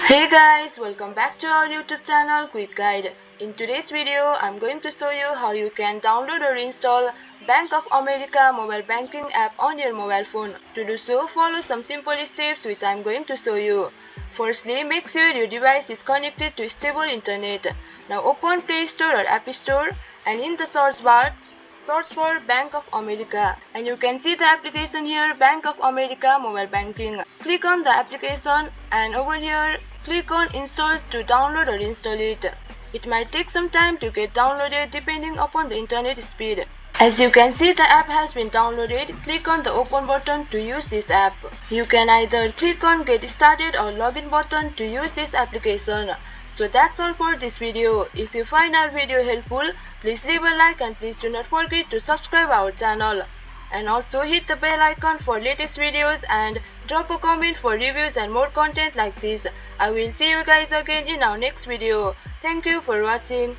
Hey guys, welcome back to our YouTube channel Quick Guide. In today's video, I'm going to show you how you can download or install Bank of America mobile banking app on your mobile phone. To do so, follow some simple steps which I'm going to show you. Firstly, make sure your device is connected to stable internet. Now open Play Store or App Store and in the search bar, search for Bank of America and you can see the application here, Bank of America mobile banking. Click on the application and over here click on install to download or install it. It might take some time to get downloaded depending upon the internet speed. As you can see, the app has been downloaded. Click on the open button to use this app. You can either click on get started or login button to use this application. So that's all for this video. If you find our video helpful, please leave a like and please do not forget to subscribe our channel. And also hit the bell icon for latest videos and drop a comment for reviews and more content like this. I will see you guys again in our next video. Thank you for watching.